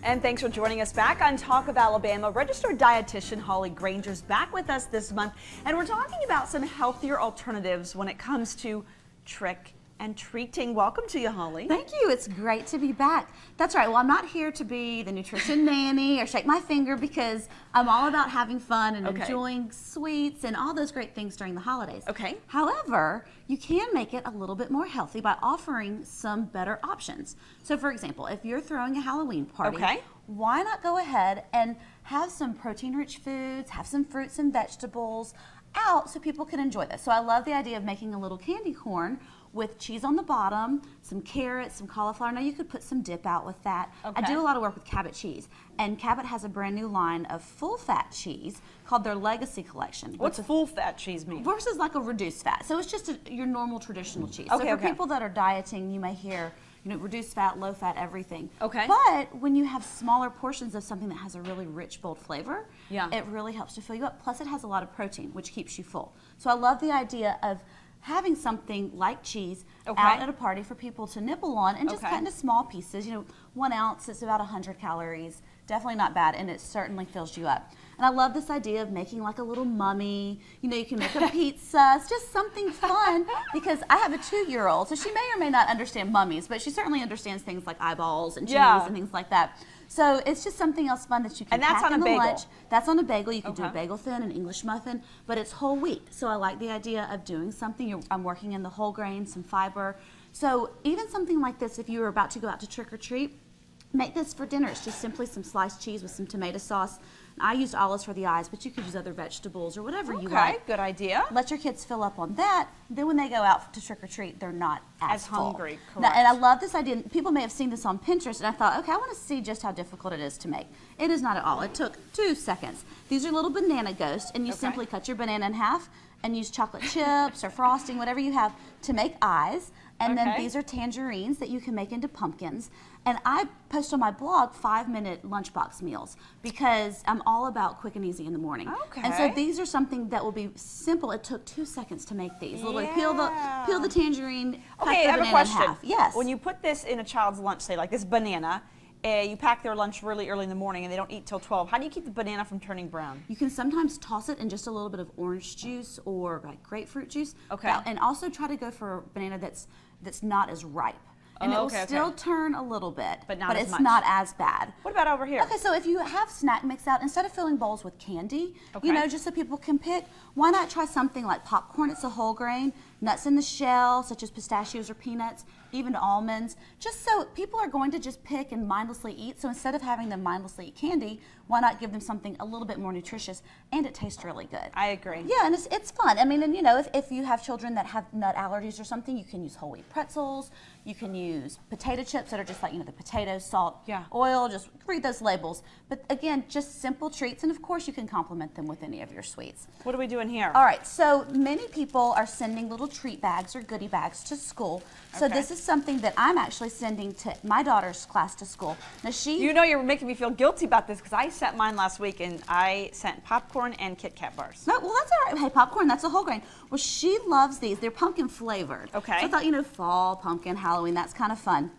And thanks for joining us back on Talk of Alabama. Registered dietitian Holley Grainger is back with us this month, and we're talking about some healthier alternatives when it comes to trick and treating. Welcome to you, Holley. Thank you. It's great to be back. That's right. Well, I'm not here to be the nutrition nanny or shake my finger, because I'm all about having fun and enjoying sweets and all those great things during the holidays. Okay. However, you can make it a little bit more healthy by offering some better options. So, for example, if you're throwing a Halloween party, why not go ahead and have some protein-rich foods, have some fruits and vegetables out so people can enjoy this. So I love the idea of making a little candy corn with cheese on the bottom, some carrots, some cauliflower. Now you could put some dip out with that. I do a lot of work with Cabot cheese, and Cabot has a brand new line of full-fat cheese called their Legacy Collection. What's full-fat cheese mean? Versus like a reduced fat. So it's just your normal traditional cheese. So for people that are dieting, you may hear, you know, reduced fat, low fat, everything. But when you have smaller portions of something that has a really rich, bold flavor, it really helps to fill you up. Plus it has a lot of protein, which keeps you full. So I love the idea of having something like cheese out at a party for people to nibble on and just cut into small pieces. You know, 1 ounce, it's about 100 calories. Definitely not bad, and it certainly fills you up. And I love this idea of making like a little mummy. You know, you can make a pizza. It's just something fun, because I have a 2-year-old, so she may or may not understand mummies, but she certainly understands things like eyeballs and cheese and things like that. So it's just something else fun that you can pack in the lunch. That's on a bagel. You can do a bagel thin, an English muffin, but it's whole wheat. So I like the idea of doing something. I'm working in the whole grain, some fiber. So even something like this, if you were about to go out to trick or treat, make this for dinner. It's just simply some sliced cheese with some tomato sauce. I used olives for the eyes, but you could use other vegetables or whatever you like. Good idea. Let your kids fill up on that. Then when they go out to trick or treat, they're not as hungry. Now, and I love this idea. People may have seen this on Pinterest, and I thought, okay, I want to see just how difficult it is to make. It is not at all. It took 2 seconds. These are little banana ghosts, and you simply cut your banana in half and use chocolate chips or frosting, whatever you have, to make eyes. And then these are tangerines that you can make into pumpkins. And I post on my blog 5-minute lunchbox meals, because I'm all about quick and easy in the morning. And so these are something that will be simple. It took 2 seconds to make these. Literally peel the tangerine, cut the I have banana a question. in half. Yes. When you put this in a child's lunch, say like this banana, you pack their lunch really early in the morning and they don't eat till 12. How do you keep the banana from turning brown? You can sometimes toss it in just a little bit of orange juice or like grapefruit juice. And also try to go for a banana that's not as ripe. And it will still turn a little bit, but it's not as bad. What about over here? Okay, so if you have snack mix out, instead of filling bowls with candy, you know, just so people can pick, why not try something like popcorn? It's a whole grain, nuts in the shell, such as pistachios or peanuts, even almonds, just so people are going to just pick and mindlessly eat. So instead of having them mindlessly eat candy, why not give them something a little bit more nutritious, and it tastes really good. I agree. Yeah, and it's fun. I mean, and you know, if you have children that have nut allergies or something, you can use whole wheat pretzels. You can use potato chips that are just like, you know, the potatoes, salt, oil, just read those labels. But again, just simple treats, and of course you can complement them with any of your sweets. What are we doing here? All right, so many people are sending little treat bags or goodie bags to school. So this is something that I'm actually sending to my daughter's class to school. Now You know, you're making me feel guilty about this, because I sent mine last week and I sent popcorn and Kit Kat bars. No, well, that's all right. Hey, popcorn, that's a whole grain. Well, she loves these. They're pumpkin flavored. So I thought, you know, fall, pumpkin, Halloween, that's kind of fun.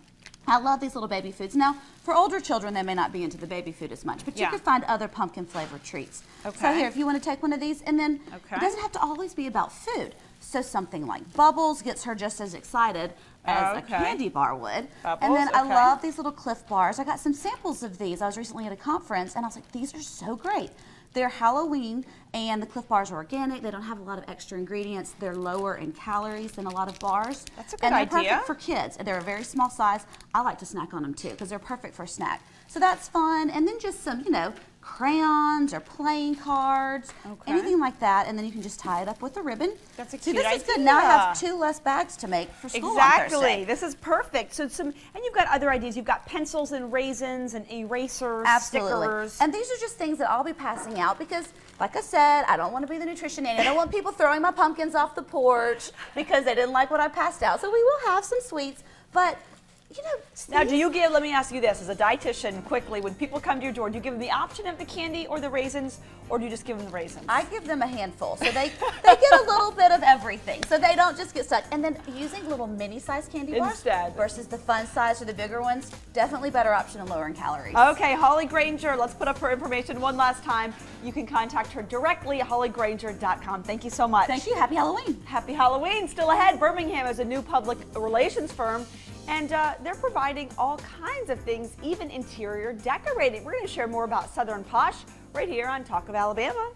I love these little baby foods. Now, for older children, they may not be into the baby food as much, but you could find other pumpkin flavored treats. So here, if you want to take one of these, and then it doesn't have to always be about food. So something like Bubbles gets her just as excited as a candy bar would. And then I love these little Cliff bars. I got some samples of these. I was recently at a conference, and I was like, these are so great. They're Halloween, and the Cliff bars are organic. They don't have a lot of extra ingredients. They're lower in calories than a lot of bars. That's a good idea. And they're perfect for kids. They're a very small size. I like to snack on them too, because they're perfect for a snack. So that's fun. And then just some, you know, crayons or playing cards, anything like that, and then you can just tie it up with a ribbon. That's a cute idea. This is good. Now I have 2 less bags to make for school on Thursday. This is perfect. So and you've got other ideas. You've got pencils and raisins and erasers, stickers. And these are just things that I'll be passing out, because, like I said, I don't want to be the nutrition nanny. I don't want people throwing my pumpkins off the porch because they didn't like what I passed out. So we will have some sweets, but you know. Now, do you give, let me ask you this, as a dietitian, quickly, when people come to your door, do you give them the option of the candy or the raisins, or do you just give them the raisins? I give them a handful, so they get a little bit of everything, so they don't just get stuck. And then using little mini-sized candy bars versus the fun size or the bigger ones, definitely better option and lower in calories. Okay, Holley Grainger, let's put up her information one last time. You can contact her directly at holleygrainger.com. Thank you so much. Thank you. Happy Halloween. Happy Halloween. Still ahead, Birmingham is a new public relations firm, and they're providing all kinds of things, even interior decorating. We're going to share more about Southern Posh right here on Talk of Alabama.